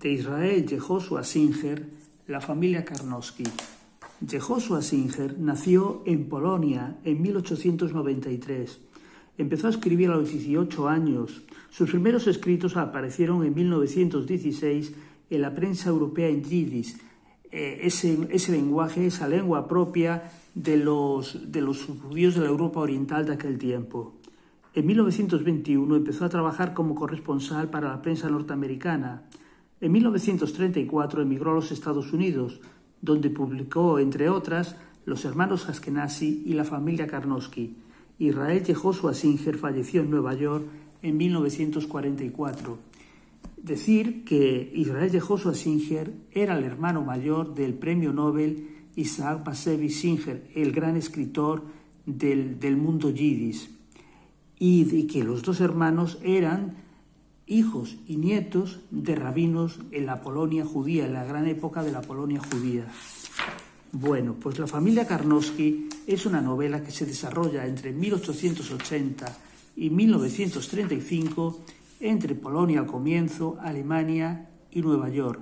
de Israel Yehoshua Singer, la familia Karnowski. Yehoshua Singer nació en Polonia en 1893. Empezó a escribir a los 18 años. Sus primeros escritos aparecieron en 1916 en la prensa europea en yiddish. Ese lenguaje, esa lengua propia de los judíos de la Europa oriental de aquel tiempo. En 1921 empezó a trabajar como corresponsal para la prensa norteamericana. En 1934 emigró a los Estados Unidos, donde publicó, entre otras, Los hermanos Ashkenazi y la familia Karnowski. Israel Yehoshua Singer falleció en Nueva York en 1944. Decir que Israel Yehoshua Singer era el hermano mayor del premio Nobel Isaac Bashevis Singer, el gran escritor del mundo yiddish, y que los dos hermanos eran hijos y nietos de rabinos en la Polonia judía, en la gran época de la Polonia judía. Bueno, pues La familia Karnowski es una novela que se desarrolla entre 1880 y 1935 entre Polonia al comienzo, Alemania y Nueva York.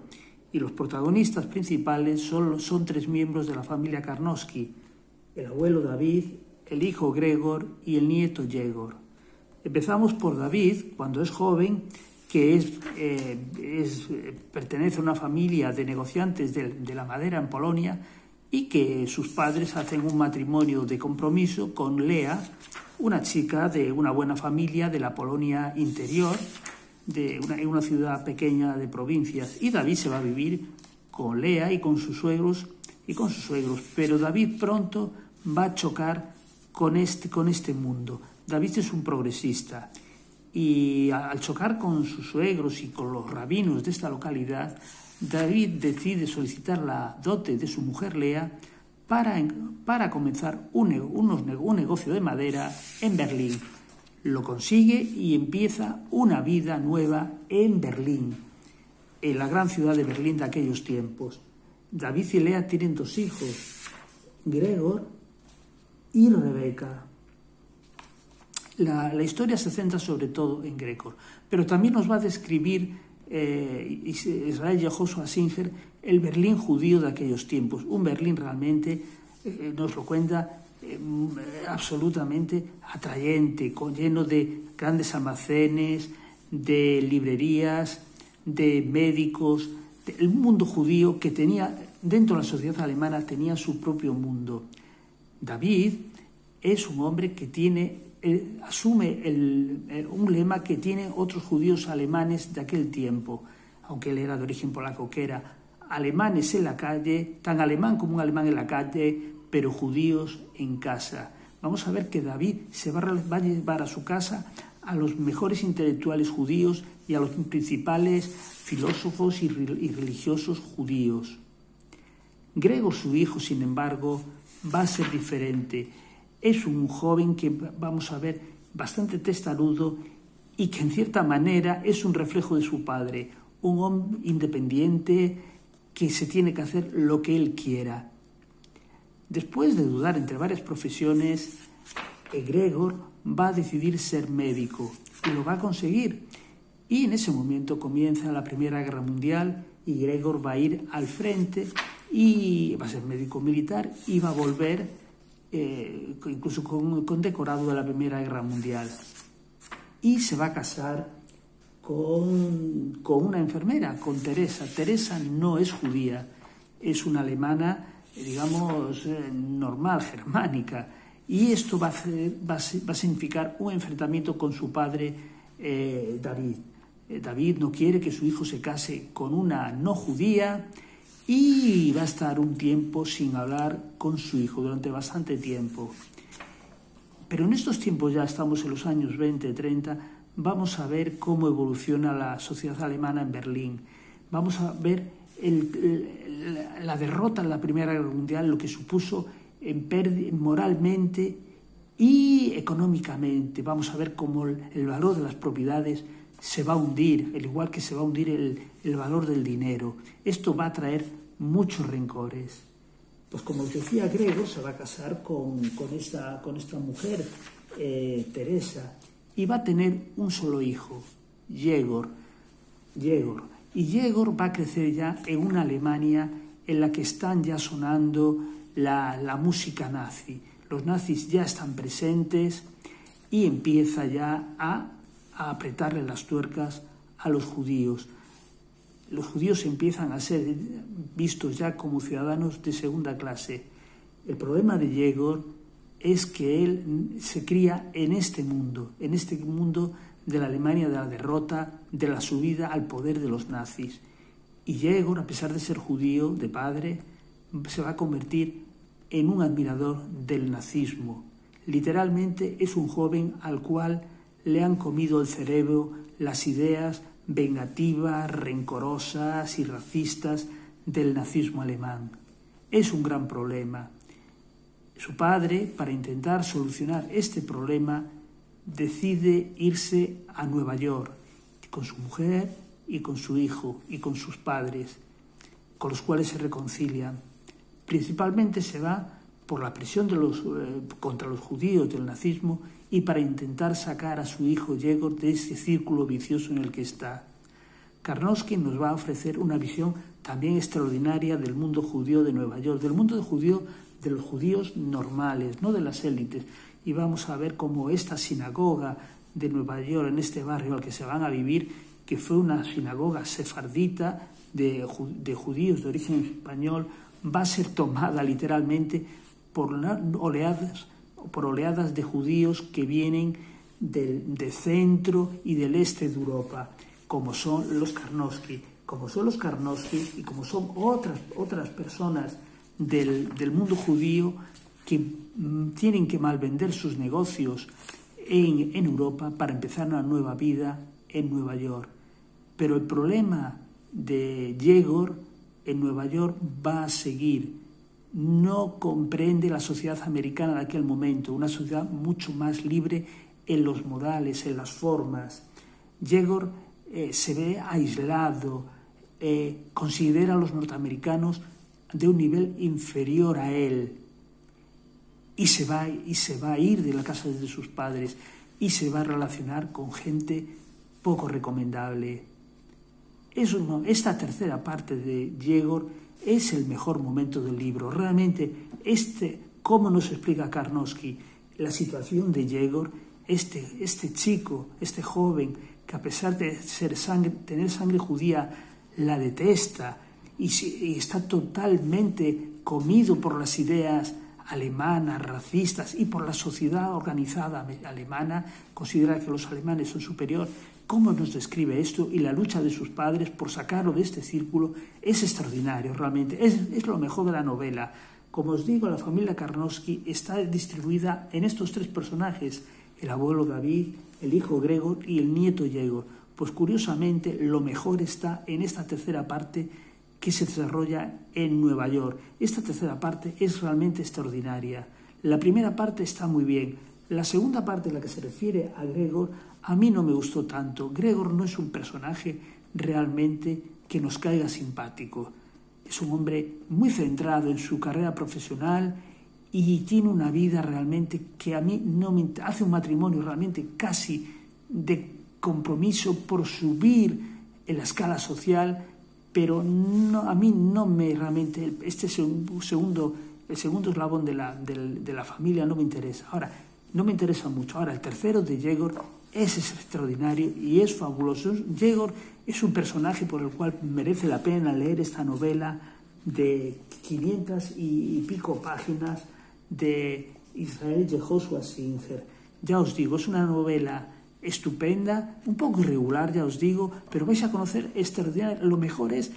Y los protagonistas principales son tres miembros de la familia Karnowski: el abuelo David, el hijo Gregor y el nieto Yegor. Empezamos por David, cuando es joven, que pertenece a una familia de negociantes de la madera en Polonia, y que sus padres hacen un matrimonio de compromiso con Lea, una chica de una buena familia de la Polonia interior, en una ciudad pequeña de provincias. Y David se va a vivir con Lea y con sus suegros, pero David pronto va a chocar con este mundo. David es un progresista y al chocar con sus suegros y con los rabinos de esta localidad, David decide solicitar la dote de su mujer Lea para comenzar un negocio de madera en Berlín. Lo consigue y empieza una vida nueva en Berlín, en la gran ciudad de Berlín de aquellos tiempos. David y Lea tienen dos hijos, Gregor y Rebeca. La historia se centra sobre todo en Gregor, pero también nos va a describir Israel Yehoshua Singer el Berlín judío de aquellos tiempos, un Berlín realmente, nos lo cuenta, absolutamente atrayente, lleno de grandes almacenes, de librerías, de médicos. El mundo judío que tenía, dentro de la sociedad alemana, tenía su propio mundo. David es un hombre que asume un lema que tienen otros judíos alemanes de aquel tiempo, aunque él era de origen polaco, que era alemanes en la calle, tan alemán como un alemán en la calle, pero judíos en casa. Vamos a ver que David se va a llevar a su casa a los mejores intelectuales judíos y a los principales filósofos y religiosos judíos. Gregor, su hijo, sin embargo, va a ser diferente. Es un joven que, vamos a ver, bastante testarudo y que en cierta manera es un reflejo de su padre, un hombre independiente que se tiene que hacer lo que él quiera. Después de dudar entre varias profesiones, Gregor va a decidir ser médico y lo va a conseguir. Y en ese momento comienza la Primera Guerra Mundial y Gregor va a ir al frente y va a ser médico militar y va a volver incluso condecorado de la Primera Guerra Mundial. Y se va a casar con una enfermera, con Teresa. Teresa no es judía, es una alemana, digamos, normal, germánica. Y esto va a significar un enfrentamiento con su padre, David. David no quiere que su hijo se case con una no judía y va a estar un tiempo sin hablar con su hijo, durante bastante tiempo. Pero en estos tiempos, ya estamos en los años 20, 30, vamos a ver cómo evoluciona la sociedad alemana en Berlín. Vamos a ver la derrota en la Primera Guerra Mundial, lo que supuso moralmente y económicamente. Vamos a ver cómo el valor de las propiedades se va a hundir, al igual que se va a hundir el valor del dinero. Esto va a traer muchos rencores. Pues como os decía, Gregor se va a casar con esta mujer, Teresa, y va a tener un solo hijo, Yegor. Y Yegor va a crecer ya en una Alemania en la que están ya sonando la música nazi. Los nazis ya están presentes y empieza ya a apretarle las tuercas a los judíos. Los judíos empiezan a ser vistos ya como ciudadanos de segunda clase. El problema de Yegor es que él se cría en este mundo de la Alemania de la derrota, de la subida al poder de los nazis. Y Yegor, a pesar de ser judío de padre, se va a convertir en un admirador del nazismo. Literalmente es un joven al cual le han comido el cerebro las ideas vengativas, rencorosas y racistas del nazismo alemán. Es un gran problema. Su padre, para intentar solucionar este problema, decide irse a Nueva York con su mujer y con su hijo y con sus padres, con los cuales se reconcilian. Principalmente se va por la presión contra los judíos del nazismo y para intentar sacar a su hijo Yegor de ese círculo vicioso en el que está. Karnowski nos va a ofrecer una visión también extraordinaria del mundo judío de Nueva York, del mundo judío de los judíos normales, no de las élites. Y vamos a ver cómo esta sinagoga de Nueva York, en este barrio al que se van a vivir, que fue una sinagoga sefardita de judíos de origen español, va a ser tomada literalmente por oleadas de judíos que vienen del centro y del este de Europa, como son los Karnowski, y como son otras personas del mundo judío que tienen que malvender sus negocios en Europa para empezar una nueva vida en Nueva York. Pero el problema de Yegor en Nueva York va a seguir. No comprende la sociedad americana de aquel momento, una sociedad mucho más libre en los modales, en las formas. Yegor se ve aislado, considera a los norteamericanos de un nivel inferior a él y se va a ir de la casa de sus padres y se va a relacionar con gente poco recomendable. Esta tercera parte de Yegor es el mejor momento del libro. Realmente, cómo nos explica Karnowski la situación de Yegor, este chico, este joven, que a pesar de tener sangre judía, la detesta y está totalmente comido por las ideas alemanas, racistas y por la sociedad organizada alemana, considera que los alemanes son superiores. ¿Cómo nos describe esto? Y la lucha de sus padres por sacarlo de este círculo es extraordinario, realmente. Es lo mejor de la novela. Como os digo, la familia Karnowski está distribuida en estos tres personajes: el abuelo David, el hijo Gregor y el nieto Yegor. Pues curiosamente, lo mejor está en esta tercera parte que se desarrolla en Nueva York. Esta tercera parte es realmente extraordinaria. La primera parte está muy bien. La segunda parte, la que se refiere a Gregor, a mí no me gustó tanto. Gregor no es un personaje realmente que nos caiga simpático. Es un hombre muy centrado en su carrera profesional y tiene una vida realmente que a mí no me hace un matrimonio realmente casi de compromiso por subir en la escala social, pero no, a mí no me realmente el segundo eslabón de la familia no me interesa. Ahora, no me interesa mucho. Ahora, el tercero de Yegor es extraordinario y es fabuloso. Yegor es un personaje por el cual merece la pena leer esta novela de 500 y pico páginas de Israel Yehoshua Singer. Ya os digo, es una novela estupenda, un poco irregular, ya os digo, pero vais a conocer extraordinario. Lo mejor es,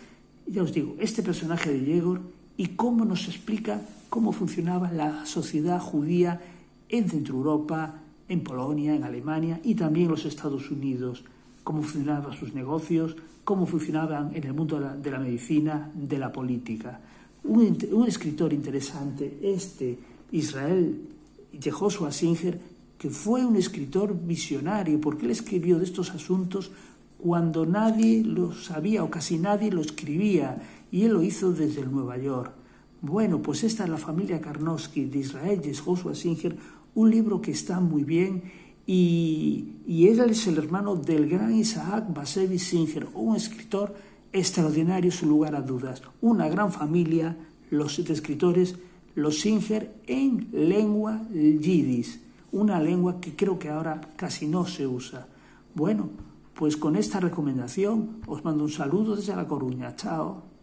ya os digo, este personaje de Yegor y cómo nos explica cómo funcionaba la sociedad judía en Centro Europa, en Polonia, en Alemania y también en los Estados Unidos, cómo funcionaban sus negocios, cómo funcionaban en el mundo de la medicina, de la política. Un escritor interesante, Israel Yehoshua Singer, que fue un escritor visionario, porque él escribió de estos asuntos cuando nadie lo sabía o casi nadie lo escribía, y él lo hizo desde el Nueva York. Bueno, pues esta es la familia Karnowski de Israel Yehoshua Singer, un libro que está muy bien, y él es el hermano del gran Isaac Bashevis Singer, un escritor extraordinario sin lugar a dudas. Una gran familia, los escritores, los Singer en lengua yidis, una lengua que creo que ahora casi no se usa. Bueno, pues con esta recomendación os mando un saludo desde La Coruña. Chao.